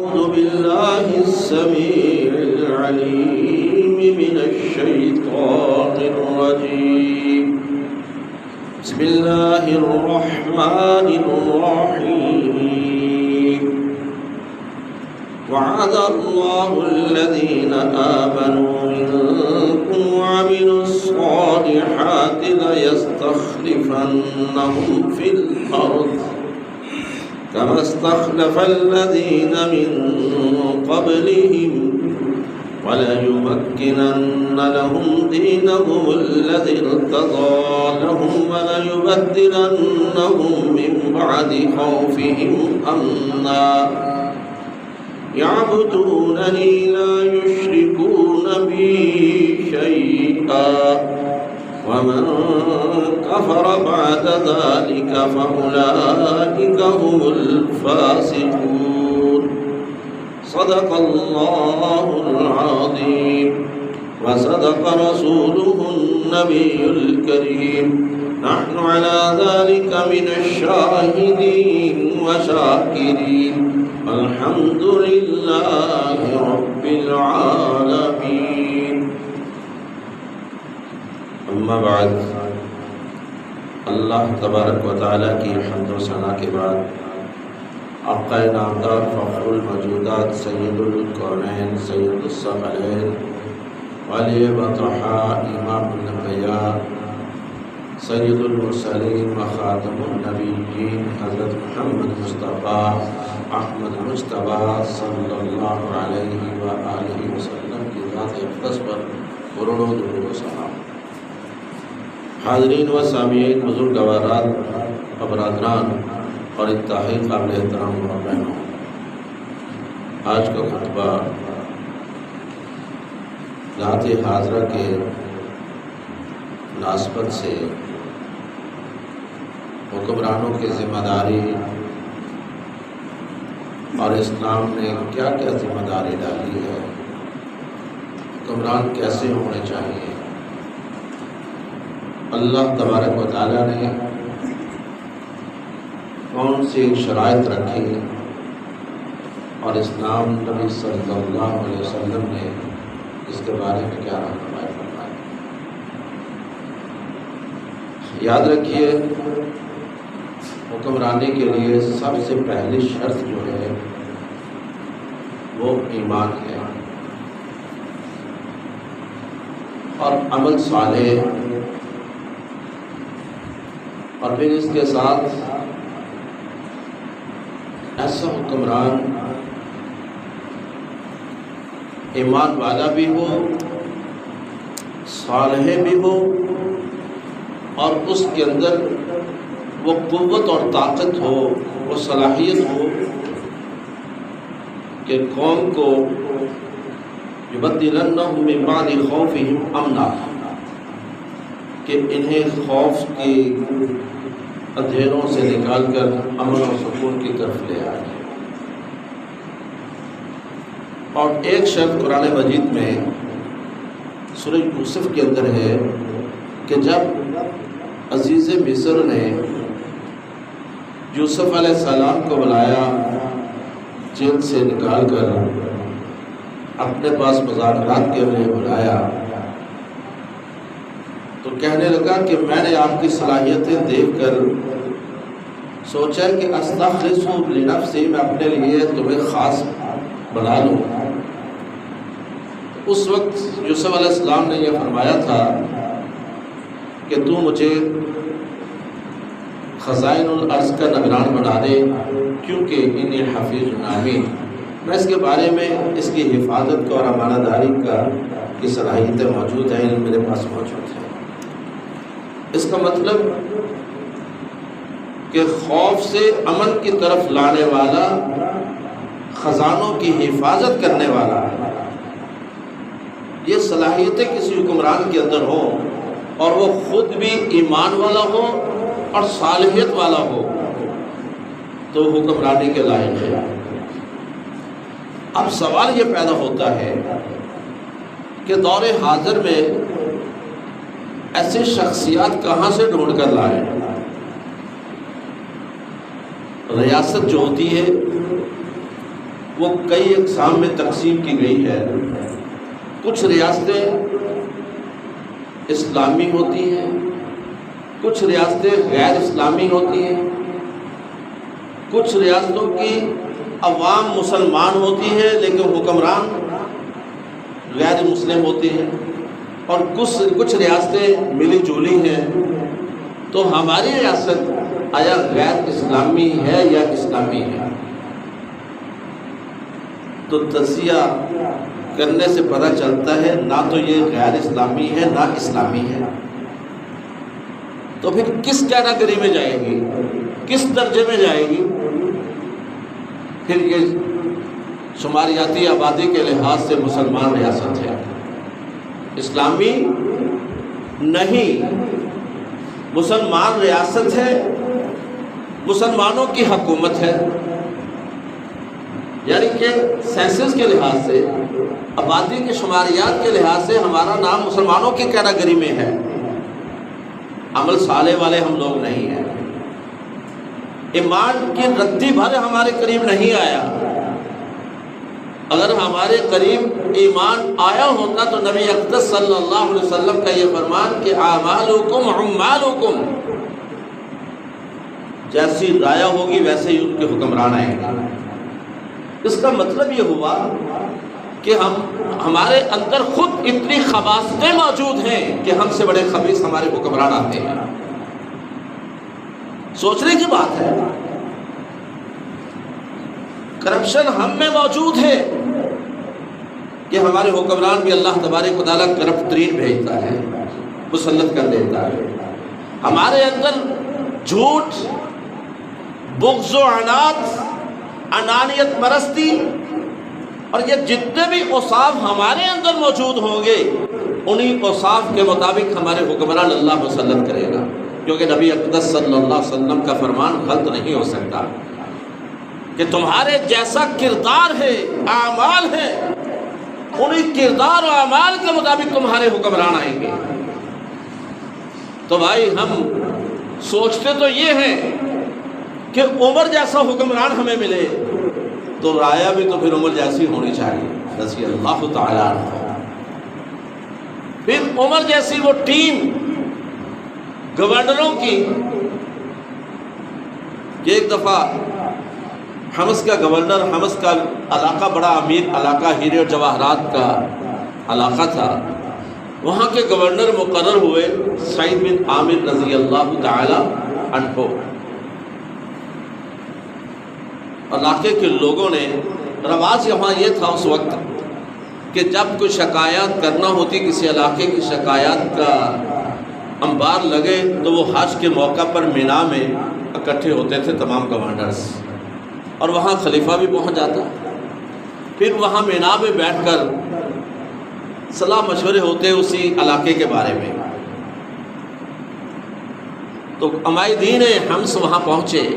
أعوذ بالله السميع العليم من الشيطان الرجيم. بسم الله الرحمن الرحيم. وعد الله الذين آمنوا منكم وعملوا الصالحات ليستخلفنهم في الأرض كما استخلف الذين من قبلهم وليمكنن لهم دينهم الذي ارتضى لهم وليبدلنهم من بعد خوفهم أمنا يعبدونني لا يشركون بي شيئا ومن كفر بعد ذلك فأولئك هم الفاسقون. صدق الله العظيم وصدق رسوله النبي الكريم. نحن على ذلك من الشاهدين وشاكرين الحمد لله رب العالمين. اما بعد، اللہ تبارک و تعالیٰ کی حمد و ثنا کے بعد آقا نامدار فخر الموجودات سید الکونین سید الثقلین ولی بطحا امام الانبیاء سید المرسلین و خاتم النبیین حضرت محمد مصطفیٰ احمد مجتبیٰ صلی اللہ علیہ وآلہ وسلم کی ذات اقدس پر کروڑوں درود و سلام. حاضرین و سامعین، بزرگ گوارات و برادران اور انتہائی قابل احترام و بہنوں، آج کا خطبہ ذات حاضرہ کے مناسبت سے حکمرانوں کی ذمہ داری اور اسلام نے کیا کیا ذمہ داری ڈالی ہے، حکمران کیسے ہونے چاہیے، اللہ تبارک و تعالیٰ نے کون سی شرائط رکھی اور اسلام نبی صلی اللہ علیہ وسلم نے اس کے بارے میں کیا رہنمائی فرمائی. یاد رکھیے، حکمرانی کے لیے سب سے پہلی شرط جو ہے وہ ایمان ہے اور عمل صالح، اور پھر اس کے ساتھ ایسا حکمران ایمان والا بھی ہو، صالح بھی ہو، اور اس کے اندر وہ قوت اور طاقت ہو، وہ صلاحیت ہو کہ قوم کو یبدلنہم من بعد خوفہم امنا، کہ انہیں خوف کی اندھیروں سے نکال کر امن و سکون کی طرف لے آئے. اور ایک شرط قرآن مجید میں سورہ یوسف کے اندر ہے کہ جب عزیز مصر نے یوسف علیہ السلام کو بلایا، جیل سے نکال کر اپنے پاس مذاکرات کے لیے بلایا، تو کہنے لگا کہ میں نے آپ کی صلاحیتیں دیکھ کر سوچا کہ استخلص لنفسی، میں اپنے لیے تمہیں خاص بنا لوں. اس وقت یوسف علیہ السلام نے یہ فرمایا تھا کہ تو مجھے خزائن الارض کا نگران بنا دے، کیونکہ انی حفیظ امین، میں اس کے بارے میں اس کی حفاظت کا اور امانہ داری کی صلاحیتیں موجود ہیں، میرے پاس موجود ہیں. اس کا مطلب کہ خوف سے امن کی طرف لانے والا، خزانوں کی حفاظت کرنے والا، یہ صلاحیتیں کسی حکمران کے اندر ہوں اور وہ خود بھی ایمان والا ہو اور صالحیت والا ہو تو حکمرانی کے لائق ہے. اب سوال یہ پیدا ہوتا ہے کہ دور حاضر میں ایسی شخصیات کہاں سے ڈھونڈ کر لائے. ریاست جو ہوتی ہے وہ کئی اقسام میں تقسیم کی گئی ہے۔ کچھ ریاستیں اسلامی ہوتی ہیں، کچھ ریاستیں غیر اسلامی ہوتی ہیں، کچھ ریاستوں کی عوام مسلمان ہوتی ہے لیکن حکمران غیر مسلم ہوتے ہیں، اور کچھ ریاستیں ملی جولی ہیں۔ تو ہماری ریاست آیا غیر اسلامی ہے یا اسلامی ہے؟ تو تجزیہ کرنے سے پتہ چلتا ہے نہ تو یہ غیر اسلامی ہے نہ اسلامی ہے۔ تو پھر کس کیٹیگری میں جائے گی، کس درجے میں جائے گی؟ پھر یہ شماریاتی آبادی کے لحاظ سے مسلمان ریاست ہے، اسلامی نہیں، مسلمان ریاست ہے، مسلمانوں کی حکومت ہے، یعنی کہ سینسس کے لحاظ سے، آبادی کے شماریات کے لحاظ سے ہمارا نام مسلمانوں کی کیٹیگری میں ہے، عمل صالح والے ہم لوگ نہیں ہیں، ایمان کی رتی بھر ہمارے قریب نہیں آیا۔ اگر ہمارے قریب ایمان آیا ہوتا تو نبی اقدس صلی اللہ علیہ وسلم کا یہ فرمان کہ اعمالکم عمالکم، جیسی رایہ ہوگی ویسے ہی ان کے حکمران آئیں گے۔ اس کا مطلب یہ ہوا کہ ہمارے اندر خود اتنی خباثتیں موجود ہیں کہ ہم سے بڑے خبیث ہمارے حکمران آتے ہیں۔ سوچنے کی بات ہے، کرپشن ہم میں موجود ہے کہ ہمارے حکمران بھی اللہ تبارک و تعالیٰ کرپٹ ترین بھیجتا ہے، مسلط کر دیتا ہے۔ ہمارے اندر جھوٹ، بغض و عناد، انانیت پرستی، اور یہ جتنے بھی اوصاف ہمارے اندر موجود ہوں گے انہی اوصاف کے مطابق ہمارے حکمران اللہ مسلط کرے گا، کیونکہ نبی اقدس صلی اللہ علیہ وسلم کا فرمان غلط نہیں ہو سکتا کہ تمہارے جیسا کردار ہے، اعمال ہے، انہی کردار و اعمال کے مطابق تمہارے حکمران آئیں گے۔ تو بھائی ہم سوچتے تو یہ ہیں کہ عمر جیسا حکمران ہمیں ملے، تو رایہ بھی تو پھر عمر جیسی ہونی چاہیے، رضی اللہ تعالیٰ عنہ۔ پھر عمر جیسی وہ ٹیم گورنروں کی، ایک دفعہ حمص کا گورنر، حمص کا علاقہ بڑا امیر علاقہ، ہیرے اور جواہرات کا علاقہ تھا، وہاں کے گورنر مقرر ہوئے سعید بن عامر رضی اللہ تعالی عنہ۔ علاقے کے لوگوں نے، رواج یہاں یہ تھا اس وقت کہ جب کوئی شکایات کرنا ہوتی، کسی علاقے کی شکایات کا انبار لگے، تو وہ حج کے موقع پر مینا میں اکٹھے ہوتے تھے تمام گورنرز، اور وہاں خلیفہ بھی پہنچ جاتا، پھر وہاں مینا میں بیٹھ کر صلاح مشورے ہوتے اسی علاقے کے بارے میں۔ تو عمائدین حمص وہاں پہنچے،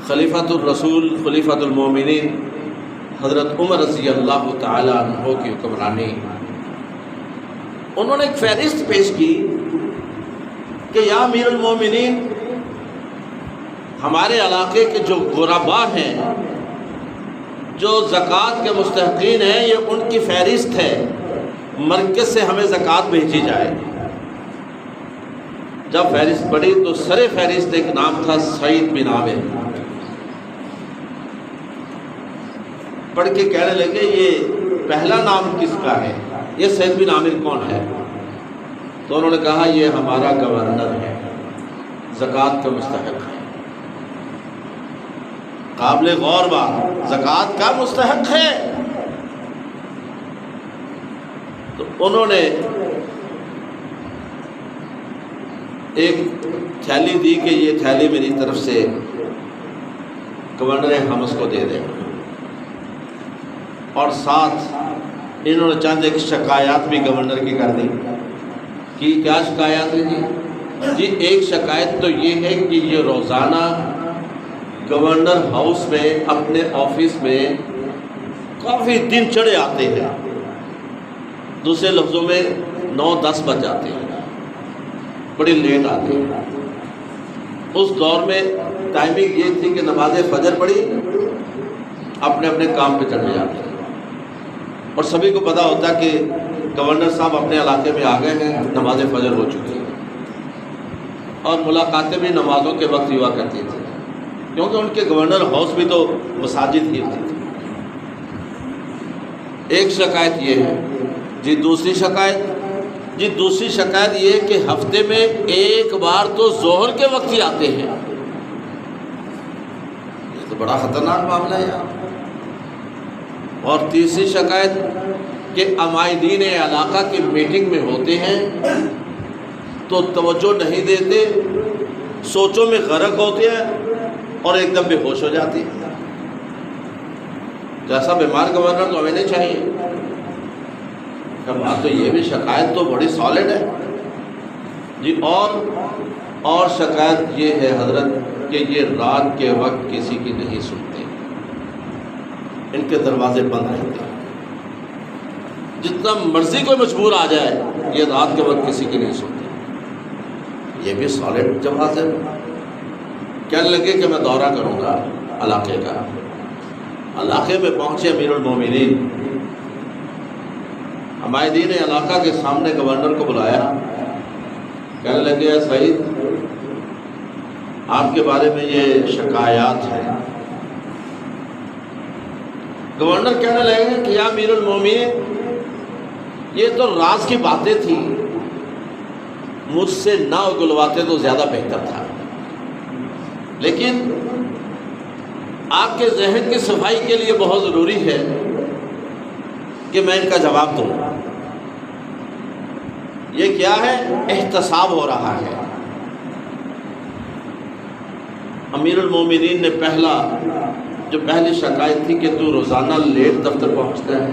خلیفۃ الرسول، خلیفۃ المومنین حضرت عمر رضی اللہ تعالی عنہ کی حکمرانی، انہوں نے ایک فہرست پیش کی کہ یا امیر المومنین، ہمارے علاقے کے جو غربا ہیں، جو زکوٰۃ کے مستحقین ہیں، یہ ان کی فہرست ہے، مرکز سے ہمیں زکوٰۃ بھیجی جائے۔ جب فہرست پڑھی تو سر فہرست ایک نام تھا سعید بن عامر، پڑھ کے کہنے لگے یہ پہلا نام کس کا ہے، یہ سعید بن عامر کون ہے؟ تو انہوں نے کہا یہ ہمارا گورنر ہے، زکوٰۃ کا مستحق ہے۔ قابل غور بات، زکوٰۃ کا مستحق ہے۔ تو انہوں نے ایک تھیلی دی کہ یہ تھیلی میری طرف سے گورنر حمص کو دے دیں، اور ساتھ انہوں نے چند ایک شکایات بھی گورنر کی کر دی۔ کہ کیا شکایات ہے جی؟ ایک شکایت تو یہ ہے کہ یہ روزانہ گورنر ہاؤس میں اپنے آفس میں کافی دن چڑھے آتے ہیں، دوسرے لفظوں میں 9-10 بج جاتے ہیں، بڑی لیٹ آتے ہیں۔ اس دور میں ٹائمنگ یہ تھی کہ نماز فجر پڑھی، اپنے اپنے کام پہ چڑھ جاتے ہیں، اور سبھی کو پتہ ہوتا ہے کہ گورنر صاحب اپنے علاقے میں آ گئے ہیں، نماز فجر ہو چکی ہے، اور ملاقاتیں بھی نمازوں کے وقت ہوا کرتی تھی، کیونکہ ان کے گورنر ہاؤس بھی تو مساجد ہی تھی۔ ایک شکایت یہ ہے جی۔ دوسری شکایت یہ کہ ہفتے میں ایک بار تو ظہر کے وقت ہی آتے ہیں، یہ تو بڑا خطرناک معاملہ ہے یار۔ اور تیسری شکایت کہ عمائدین علاقہ کی میٹنگ میں ہوتے ہیں تو توجہ نہیں دیتے، سوچوں میں غرق ہوتے ہیں اور ایک دم بے ہوش ہو جاتے ہیں۔ جیسا بیمار گورنر تو ہمیں نہیں چاہیے۔ بات تو یہ بھی شکایت تو بڑی سالڈ ہے جی۔ اور شکایت یہ ہے حضرت کہ یہ رات کے وقت کسی کی نہیں سنتے، ان کے دروازے بند رہتے ہیں، جتنا مرضی کوئی مجبور آ جائے یہ رات کے وقت کسی کی نہیں سنتے۔ یہ بھی سالڈ جواز ہے۔ کہنے لگے کہ میں دورہ کروں گا علاقے کا۔ علاقے میں پہنچے امیر المومنین، عمائدین علاقہ کے سامنے گورنر کو بلایا، کہنے لگے سعید آپ کے بارے میں یہ شکایات ہیں۔ گورنر کہنے لگے کہ یا امیر المومنین یہ تو راز کی باتیں تھیں، مجھ سے نہ اگلواتے تو زیادہ بہتر تھا، لیکن آپ کے ذہن کی صفائی کے لیے بہت ضروری ہے کہ میں ان کا جواب دوں۔ یہ کیا ہے؟ احتساب ہو رہا ہے۔ امیر المومنین نے پہلی شکایت تھی کہ تو روزانہ لیٹ دفتر پہنچتا ہے،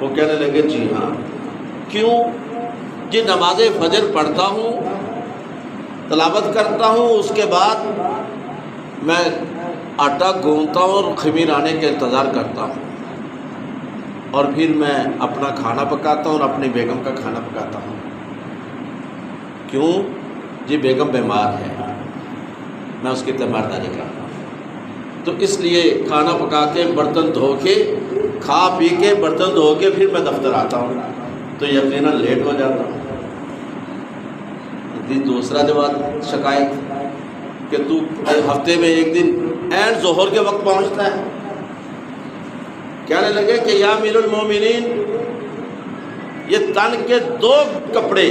وہ کہنے لگے جی ہاں۔ کیوں؟ جی نماز فجر پڑھتا ہوں، تلاوت کرتا ہوں، اس کے بعد میں آٹا گوندتا ہوں اور خمیر آنے کا انتظار کرتا ہوں، اور پھر میں اپنا کھانا پکاتا ہوں اور اپنی بیگم کا کھانا پکاتا ہوں۔ کیوں؟ جی بیگم بیمار ہے، میں اس کی تیمارداری کرتا ہوں، تو اس لیے کھانا پکا کے برتن دھو کے کھا پی کے برتن دھو کے پھر میں دفتر آتا ہوں، تو یقیناً لیٹ ہو جاتا ہوں۔ دوسرا جواب شکایت کہ تو ہفتے میں ایک دن اینڈ ظہر کے وقت پہنچتا ہے۔ کہنے لگے کہ یا امیر المومنین یہ تن کے دو کپڑے،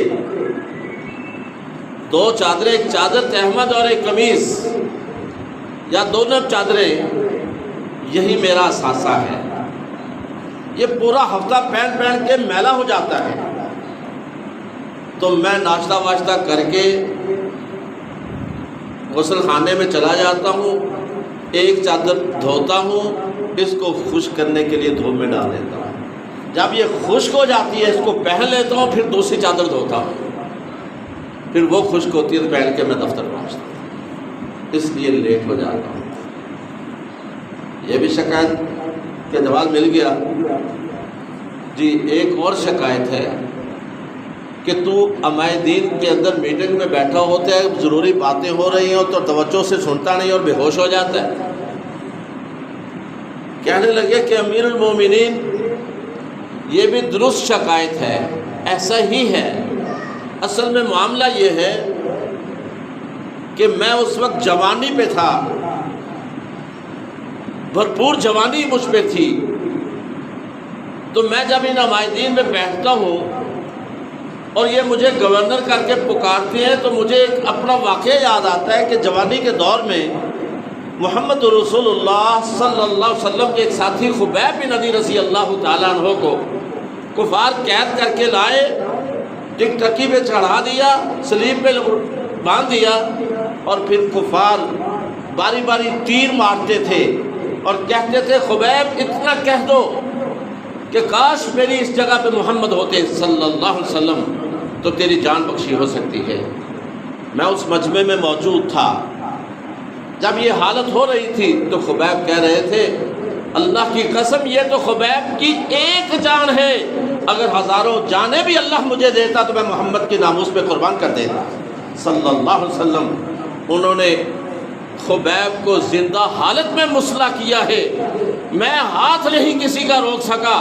دو چادریں، ایک چادر تہمد اور ایک قمیص، یا دونوں چادریں، یہی میرا اثاثہ ہے۔ یہ پورا ہفتہ پہن کے میلا ہو جاتا ہے، تو میں ناشتہ واشتہ کر کے غسل خانے میں چلا جاتا ہوں، ایک چادر دھوتا ہوں، اس کو خشک کرنے کے لیے دھوپ میں ڈال دیتا ہوں، جب یہ خشک ہو جاتی ہے اس کو پہن لیتا ہوں، پھر دوسری چادر دھوتا ہوں، پھر وہ خشک ہوتی ہے تو پہن کے میں دفتر پہنچتا ہوں، اس لیے لیٹ ہو جاتا ہوں۔ یہ بھی شکایت کا جواب مل گیا جی۔ ایک اور شکایت ہے کہ تو عمائدین کے اندر میٹنگ میں بیٹھا ہوتا ہے، ضروری باتیں ہو رہی ہیں تو توجہ سے سنتا نہیں اور بے ہوش ہو جاتا ہے۔ کہنے لگے کہ امیر المومنین یہ بھی درست شکایت ہے، ایسا ہی ہے۔ اصل میں معاملہ یہ ہے کہ میں اس وقت جوانی پہ تھا، بھرپور جوانی مجھ پہ تھی، تو میں جب ان عمائدین میں بیٹھتا ہوں اور یہ مجھے گورنر کر کے پکارتے ہیں تو مجھے ایک اپنا واقعہ یاد آتا ہے کہ جوانی کے دور میں محمد رسول اللہ صلی اللہ علیہ وسلم کے ایک ساتھی خبیب بن عدی رضی اللہ تعالیٰ عنہ کو کفار قید کر کے لائے، ٹک ٹکی پہ چڑھا دیا، سلیب پہ باندھ دیا، اور پھر کفار باری باری تیر مارتے تھے اور کہتے تھے خبیب اتنا کہہ دو کہ کاش میری اس جگہ پہ محمد ہوتے صلی اللہ علیہ وسلم تو تیری جان بخشی ہو سکتی ہے۔ میں اس مجمع میں موجود تھا جب یہ حالت ہو رہی تھی، تو خبیب کہہ رہے تھے اللہ کی قسم یہ تو خبیب کی ایک جان ہے، اگر ہزاروں جانیں بھی اللہ مجھے دیتا تو میں محمد کی ناموس پہ قربان کر دیتا صلی اللہ علیہ وسلم۔ انہوں نے خبیب کو زندہ حالت میں مسلح کیا ہے میں ہاتھ نہیں کسی کا روک سکا،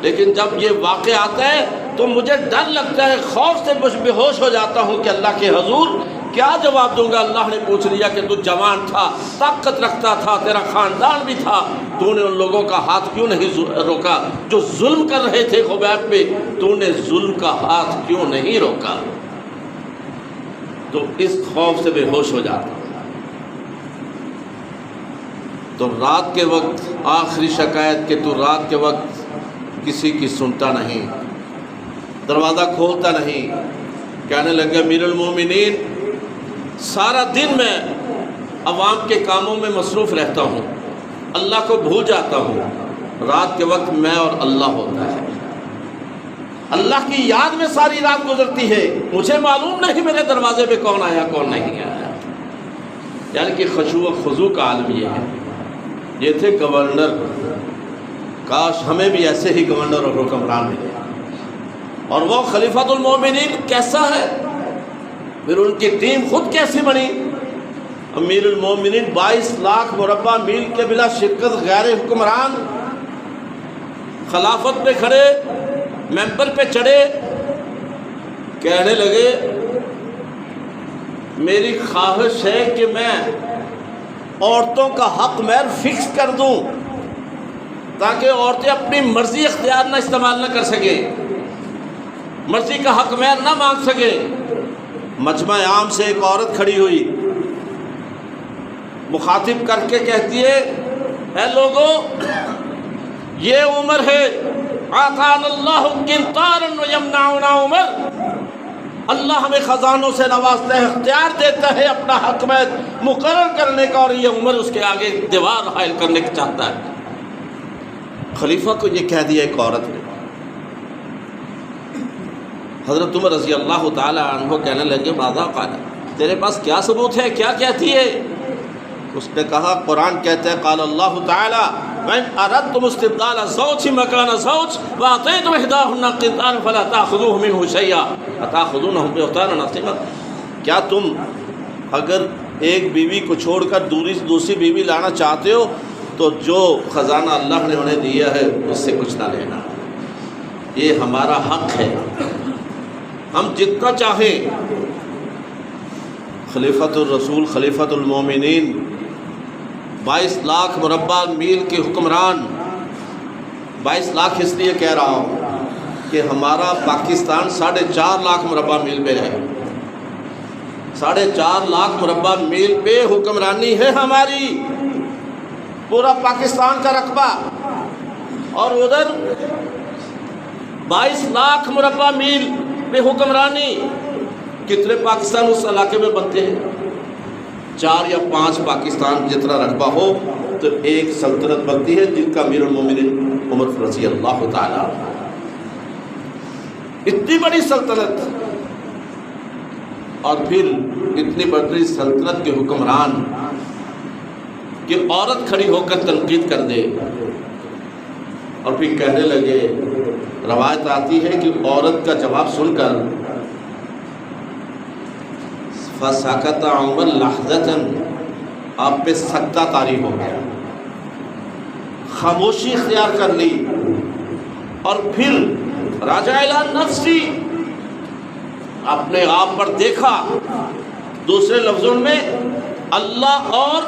لیکن جب یہ واقع آتا ہے تو مجھے ڈر لگتا ہے، خوف سے بے ہوش ہو جاتا ہوں کہ اللہ کے حضور کیا جواب دوں گا۔ اللہ نے پوچھ لیا کہ تو جوان تھا، طاقت رکھتا تھا، تیرا خاندان بھی تھا، تو نے ان لوگوں کا ہاتھ کیوں نہیں روکا جو ظلم کر رہے تھے خبیب پہ؟ تو نے ظلم کا ہاتھ کیوں نہیں روکا؟ تو اس خوف سے بے ہوش ہو جاتا۔ تو رات کے وقت آخری شکایت کہ تو رات کے وقت کسی کی سنتا نہیں، دروازہ کھولتا نہیں۔ کہنے لگے امیر المومنین سارا دن میں عوام کے کاموں میں مصروف رہتا ہوں، اللہ کو بھول جاتا ہوں، رات کے وقت میں اور اللہ ہوتا ہے، اللہ کی یاد میں ساری رات گزرتی ہے، مجھے معلوم نہیں میرے دروازے پہ کون آیا کون نہیں آیا۔ یعنی کہ خشوع و خضوع کا عالم یہ ہے۔ یہ تھے گورنر، کاش ہمیں بھی ایسے ہی گورنر اور حکمران ملے۔ اور وہ خلیفۃ المومنین کیسا ہے، پھر ان کی ٹیم خود کیسی بنی؟ امیر المومنین 22 لاکھ مربع میل کے بلا شرکت غیر حکمران خلافت پہ کھڑے، ممبر پہ چڑھے، کہنے لگے میری خواہش ہے کہ میں عورتوں کا حق مہر فکس کر دوں تاکہ عورتیں اپنی مرضی اختیار نہ استعمال نہ کر سکیں، مرضی کا حق مہر نہ مانگ سکیں۔ مجمع عام سے ایک عورت کھڑی ہوئی، مخاطب کر کے کہتی ہے اے لوگو، یہ عمر ہے، آتانا اللہ قنطارا ویمنعنا عمر، اللہ ہمیں خزانوں سے نوازتا ہے، اختیار دیتا ہے اپنا حق میں مقرر کرنے کا، اور یہ عمر اس کے آگے دیوار حائل کرنے کا چاہتا ہے۔ خلیفہ کو یہ کہہ دیا ایک عورت نے۔ حضرت عمر رضی اللہ تعالی عنہ کہنے لگے ماذا قال، تیرے پاس کیا ثبوت ہے، کیا کہتی ہے؟ اس نے کہا قرآن کہتا ہے قال اللہ تعالی وَإِنْ أَرَدْتُمُ اسْتِبْدَالَ زَوْجٍ مَكَانَ زَوْجٍ وَآتَيْتُمْ إِحْدَاهُنَّ قِنطَارًا فَلَا تَأْخُذُوهُ مِنْهُ شَيْئًا أَتَأْخُذُونَهُ بُهْتَانًا عَظِيمًا، کیا تم اگر ایک بیوی کو چھوڑ کر دوسری بیوی لانا چاہتے ہو تو جو خزانہ اللہ نے انہیں دیا ہے اس سے کچھ نہ لینا، یہ ہمارا حق ہے، ہم جتنا چاہیں۔ خلیفۃ الرسول خلیفۃ المومنین 22 لاکھ مربع میل کے حکمران، 22 لاکھ اس لیے کہہ رہا ہوں کہ ہمارا پاکستان 4.5 لاکھ مربع میل پہ ہے، 4.5 لاکھ مربع میل پہ حکمرانی ہے ہماری، پورا پاکستان کا رقبہ، اور ادھر 22 لاکھ مربع میل پہ حکمرانی۔ کتنے پاکستان اس علاقے میں بنتے ہیں؟ 4 یا 5 پاکستان جتنا رقبہ ہو تو ایک سلطنت بنتی ہے، جن کا امیر المومنین عمر رضی اللہ تعالیٰ۔ اتنی بڑی سلطنت، اور پھر اتنی بڑی سلطنت کے حکمران کہ عورت کھڑی ہو کر تنقید کر دے، اور پھر کہنے لگے، روایت آتی ہے کہ عورت کا جواب سن کر فَسَكَتَ عُمَرٌ لَحْظَةً، آپ پہ سکتہ طاری ہو گیا، خاموشی اختیار کر لی، اور پھر راجع الی نفسی، اپنے آپ پر دیکھا، دوسرے لفظوں میں اللہ اور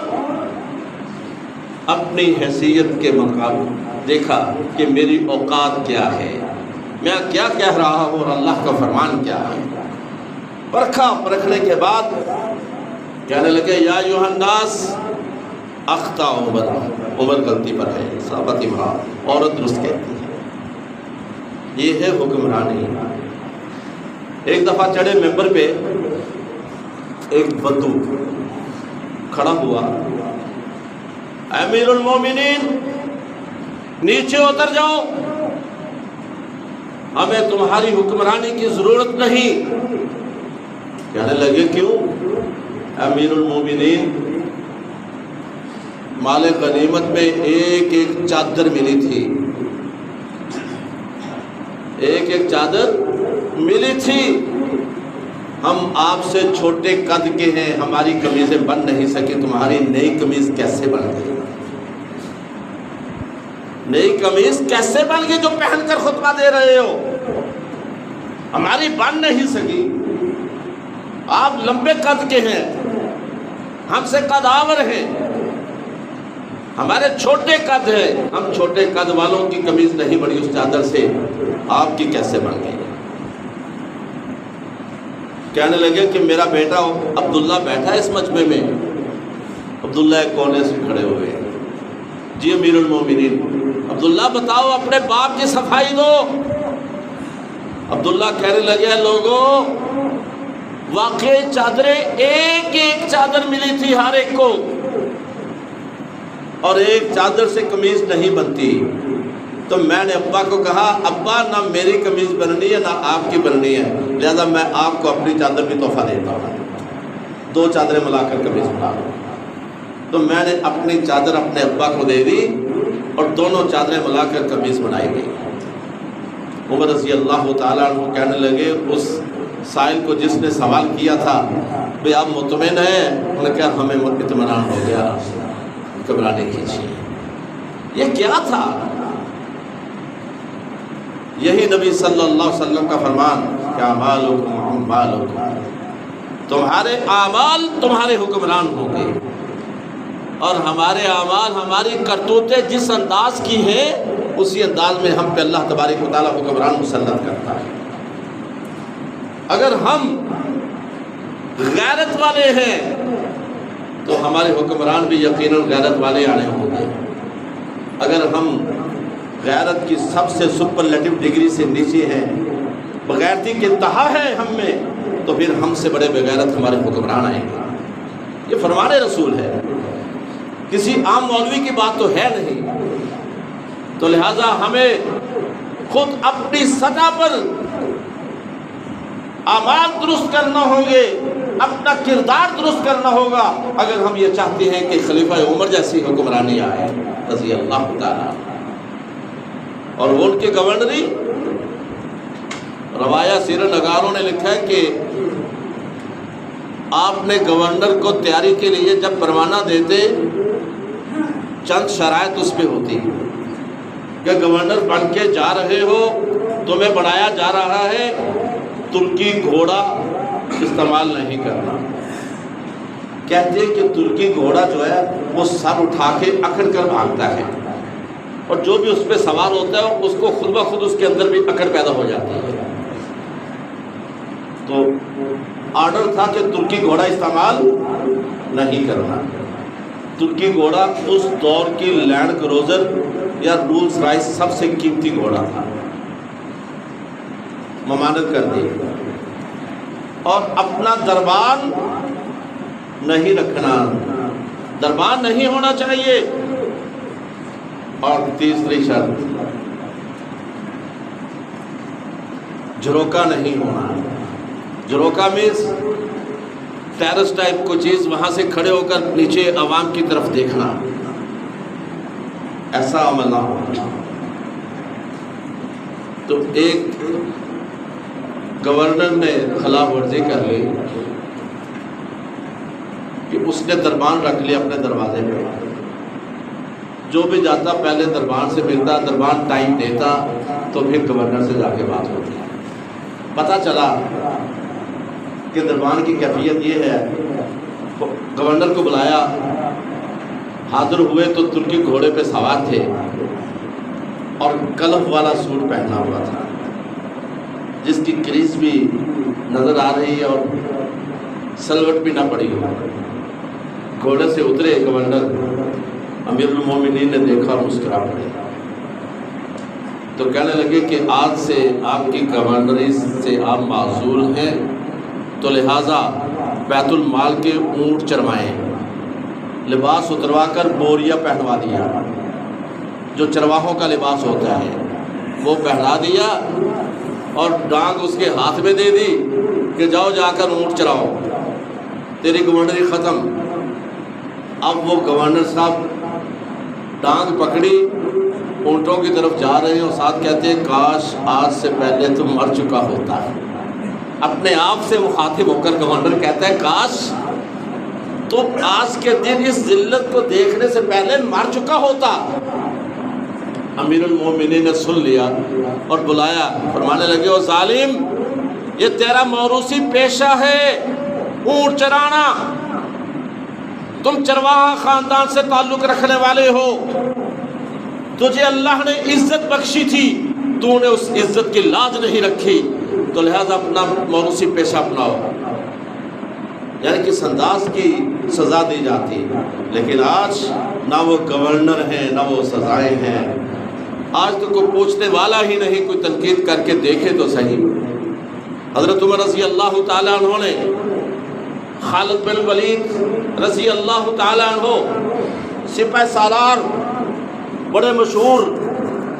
اپنی حیثیت کے مقام دیکھا کہ میری اوقات کیا ہے، میں کیا کہہ رہا ہوں اور اللہ کا فرمان کیا ہے۔ پرکھا، پرکھنے کے بعد کہنے لگے یا ایھا الناس اخطا عمر، عمر غلطی پر ہے، صحابت امرأة، عورت درست کہتی ہے، یہ ہے حکمرانی۔ ایک دفعہ چڑھے ممبر پہ، ایک بدو کھڑا ہوا، امیر المومنین نیچے اتر جاؤ، ہمیں تمہاری حکمرانی کی ضرورت نہیں۔ کہنے لگے کیوں؟ امیر المومنین مال غنیمت میں ایک چادر ملی تھی، ایک چادر ملی تھی، ہم آپ سے چھوٹے قد کے ہیں، ہماری قمیضیں بن نہیں سکی، تمہاری نئی قمیض کیسے بن گئی؟ نئی قمیص کیسے بن گئی جو پہن کر خطبہ دے رہے ہو؟ ہماری بن نہیں سکی۔ آپ لمبے قد کے ہیں، ہم سے قد آور ہیں، ہمارے چھوٹے قد ہے، ہم چھوٹے قد والوں کی قمیض نہیں بڑی اس چادر سے، آپ کی کیسے بن گئی؟ کہنے لگے کہ میرا بیٹا عبداللہ بیٹھا ہے اس مجمع میں۔ عبداللہ ایک کونے سے کھڑے ہوئے، جی امیر المومنین عبداللہ بتاؤ اپنے باپ کی صفائی دو۔ عبداللہ کہنے لگے لوگوں واقعی چادریں ایک ایک چادر ملی تھی ہر ایک کو، اور ایک چادر سے قمیض نہیں بنتی۔ تو میں نے ابا کو کہا ابا نہ میری قمیض بننی ہے نہ آپ کی بننی ہے، لہذا میں آپ کو اپنی چادر بھی تحفہ دیتا ہوں، 2 چادریں ملا کر قمیض بنا لو۔ تو میں نے اپنی چادر اپنے ابا کو دے دی اور دونوں چادریں ملا کر قمیض بنائی گئی۔ عمر رضی اللہ تعالیٰ عنہ کہنے لگے اس سائل کو جس نے سوال کیا تھا بھئی آپ مطمئن ہیں؟ انہوں نے کہا ہمیں اطمینان ہو گیا، گھبرانے کیجیے۔ یہ کیا تھا؟ یہی نبی صلی اللہ علیہ وسلم کا فرمان کہ اعمالکم اعمالکم، تمہارے اعمال تمہارے حکمران ہوں گے، اور ہمارے اعمال ہماری کرتوتیں جس انداز کی ہیں اسی انداز میں ہم پہ اللہ تبارک و تعالیٰ حکمران مسلط کرتا ہے۔ اگر ہم غیرت والے ہیں تو ہمارے حکمران بھی یقیناً غیرت والے آنے ہوں گے۔ اگر ہم غیرت کی سب سے سپرلیٹو ڈگری سے نیچے ہیں، بغیرتی کی انتہا ہے ہم میں، تو پھر ہم سے بڑے بغیرت ہمارے حکمران آئیں گے۔ یہ فرمان رسول ہے، کسی عام مولوی کی بات تو ہے نہیں۔ تو لہٰذا ہمیں خود اپنی سطح پر اعمال درست کرنا ہوں گے، اپنا کردار درست کرنا ہوگا، اگر ہم یہ چاہتے ہیں کہ خلیفہ عمر جیسی حکمرانی آئے رضی اللہ تعالیٰ۔ اور وہ ان کے گورنری، روایہ سیرت نگاروں نے لکھا ہے کہ آپ نے گورنر کو تیاری کے لیے جب پروانہ دیتے چند شرائط اس پہ ہوتی کہ گورنر بن کے جا رہے ہو، تمہیں بڑھایا جا رہا ہے، ترکی گھوڑا استعمال نہیں کرنا۔ کہتے ہیں کہ ترکی گھوڑا جو ہے وہ سر اٹھا کے اکڑ کر بھاگتا ہے، اور جو بھی اس پہ سوار ہوتا ہے اس کو خود بخود اس کے اندر بھی اکڑ پیدا ہو جاتی ہے۔ تو آرڈر تھا کہ ترکی گھوڑا استعمال نہیں کرنا۔ ترکی گھوڑا اس دور کی لینڈ کروزر یا رولز رائس سب سے قیمتی گھوڑا تھا، ممانعت کر دی۔ اور اپنا دربان نہیں رکھنا، دربان نہیں ہونا چاہیے۔ اور تیسری شرط جھروکا نہیں ہونا۔ جھروکا مینس ٹیرس ٹائپ کو چیز، وہاں سے کھڑے ہو کر نیچے عوام کی طرف دیکھنا، ایسا عمل نہ ہونا۔ تو ایک گورنر نے خلاف ورزی کر لی کہ اس نے دربان رکھ لیا اپنے دروازے پہ، جو بھی جاتا پہلے دربان سے ملتا، دربان ٹائم دیتا تو پھر گورنر سے جا کے بات ہوتی۔ پتہ چلا کہ دربان کی کیفیت یہ ہے، گورنر کو بلایا، حاضر ہوئے تو ترکی گھوڑے پہ سوار تھے اور کلف والا سوٹ پہنا ہوا تھا جس کی کریز بھی نظر آ رہی ہے اور سلوٹ بھی نہ پڑی ہو۔ گھوڑے سے اترے گورنر، امیر المومنین نے دیکھا اور مسکرا پڑے، تو کہنے لگے کہ آج سے آپ کی گورنری سے آپ معزول ہیں، تو لہٰذا بیت المال کے اونٹ چروائیں، لباس اتروا کر بوریا پہنوا دیا، جو چرواہوں کا لباس ہوتا ہے وہ پہنا دیا، اور ڈانگ اس کے ہاتھ میں دے دی کہ جاؤ جا کر اونٹ چراؤ، تیری گورنری ختم۔ اب وہ گورنر صاحب ڈانگ پکڑی، اونٹوں کی طرف جا رہے ہیں، اور ساتھ کہتے ہیں کاش آج سے پہلے تو مر چکا ہوتا ہے۔ اپنے آپ سے مخاطب ہو کر گورنر کہتا ہے کاش تو آج کے دن اس ذلت کو دیکھنے سے پہلے مر چکا ہوتا۔ امیر المومنین نے سن لیا اور بلایا، فرمانے لگے او ظالم، یہ تیرا موروثی پیشہ ہے اونٹ چرانا، تم چرواہا خاندان سے تعلق رکھنے والے ہو، تجھے اللہ نے عزت بخشی تھی، تو نے اس عزت کی لاج نہیں رکھی، تو لہذا اپنا موروثی پیشہ اپناؤ۔ یعنی کہ انداز کی سزا دی جاتی، لیکن آج نہ وہ گورنر ہیں نہ وہ سزائیں ہیں، آج تو کوئی پوچھنے والا ہی نہیں، کوئی تنقید کر کے دیکھے تو صحیح۔ حضرت عمر رضی اللہ تعالیٰ عنہ نے خالد بن ولید رضی اللہ تعالیٰ عنہ، سپہ سالار، بڑے مشہور،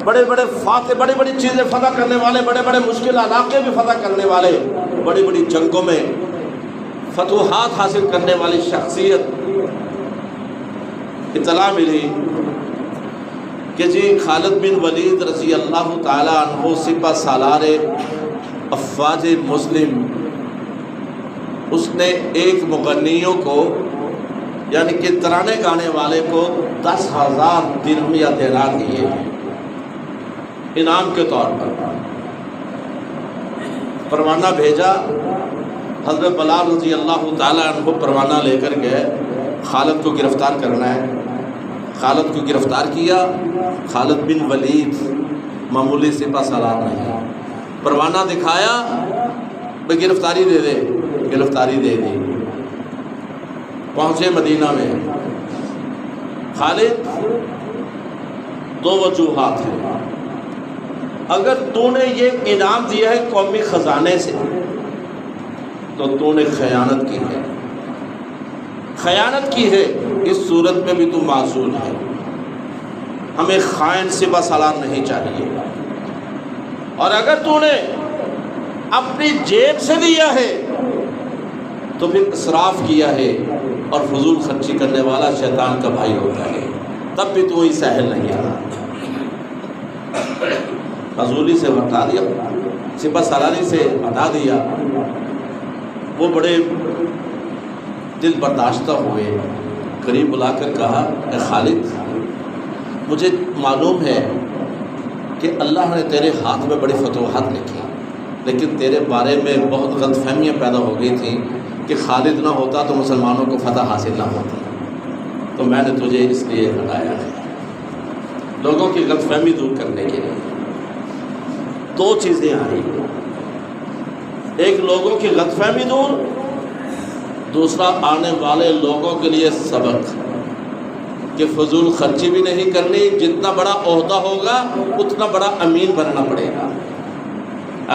بڑے بڑے فاتح، بڑی بڑی چیزیں فتح کرنے والے، بڑے بڑے مشکل علاقے بھی فتح کرنے والے، بڑی بڑی جنگوں میں فتوحات حاصل کرنے والی شخصیت، اطلاع ملی کہ جی خالد بن ولید رضی اللہ تعالیٰ عنہ سپہ سالار افواج مسلم، اس نے ایک مغنیوں کو، یعنی کہ ترانے گانے والے کو 10,000 درہم یا دینار دیے انعام کے طور پر۔ پروانہ بھیجا، حضرت بلال رضی اللہ تعالیٰ عنہ پروانہ لے کر گئے، خالد کو گرفتار کرنا ہے۔ خالد کو گرفتار کیا، خالد بن ولید معمولی سپہ سالار نہیں، پروانہ دکھایا، بھئی گرفتاری دے دے، گرفتاری دے دی۔ پہنچے مدینہ میں، خالد دو وجوہات ہیں، اگر تو نے یہ انعام دیا ہے قومی خزانے سے تو تو نے خیانت کی ہے، خیانت کی ہے، اس صورت میں بھی تو معذور ہے، ہمیں خائن سپہ سالار نہیں چاہیے۔ اور اگر تو نے اپنی جیب سے دیا ہے تو پھر اسراف کیا ہے اور فضول خرچی کرنے والا شیطان کا بھائی ہوتا ہے، تب بھی تو ہی سہل نہیں آتا۔ فضولی سے ہٹا دیا، سپہ سالاری سے ہٹا دیا۔ وہ بڑے دل برداشتہ ہوئے، قریب بلا کر کہا اے خالد، مجھے معلوم ہے کہ اللہ نے تیرے ہاتھ میں بڑی فتوحات لکھی، لیکن تیرے بارے میں بہت غلط فہمیاں پیدا ہو گئی تھیں کہ خالد نہ ہوتا تو مسلمانوں کو فتح حاصل نہ ہوتی، تو میں نے تجھے اس لیے ہٹایا ہے، لوگوں کی غلط فہمی دور کرنے کے لیے۔ دو چیزیں آئی، ایک لوگوں کی غلط فہمی دور، دوسرا آنے والے لوگوں کے لیے سبق کہ فضول خرچی بھی نہیں کرنی، جتنا بڑا عہدہ ہوگا اتنا بڑا امین بننا پڑے گا،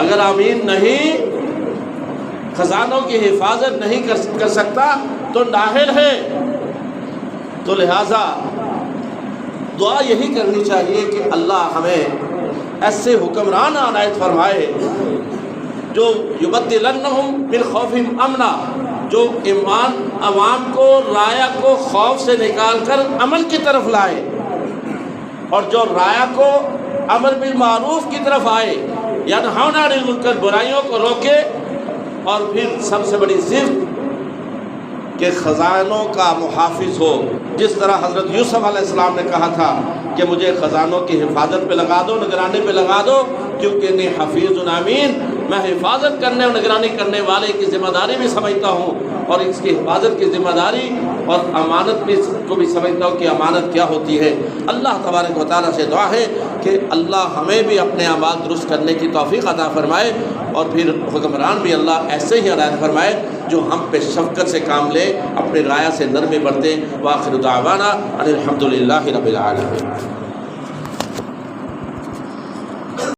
اگر امین نہیں، خزانوں کی حفاظت نہیں کر سکتا تو نااہل ہے۔ تو لہٰذا دعا یہی کرنی چاہیے کہ اللہ ہمیں ایسے حکمران عنایت فرمائے جو یبدلنہم من خوفہم امنا، جو ایمان عوام کو، رایا کو خوف سے نکال کر عمل کی طرف لائے، اور جو رایا کو امر بالمعروف کی طرف آئے، ینہون عن المنکر، برائیوں کو روکے، اور پھر سب سے بڑی صفت کہ خزانوں کا محافظ ہو، جس طرح حضرت یوسف علیہ السلام نے کہا تھا کہ مجھے خزانوں کی حفاظت پہ لگا دو، نگرانی پہ لگا دو، کیونکہ انی حفیظ امین، میں حفاظت کرنے اور نگرانی کرنے والے کی ذمہ داری بھی سمجھتا ہوں، اور اس کی حفاظت کی ذمہ داری اور امانت بھی کو بھی سمجھتا ہوں کہ امانت کیا ہوتی ہے۔ اللہ تبارک و تعالیٰ سے دعا ہے کہ اللہ ہمیں بھی اپنے اعمال درست کرنے کی توفیق عطا فرمائے، اور پھر حکمران بھی اللہ ایسے ہی ہدایت فرمائے جو ہم پہ شفقت سے کام لے، اپنے رایا سے نرمی برتے۔ وآخر دعوانا ان الحمد للہ رب العالمین۔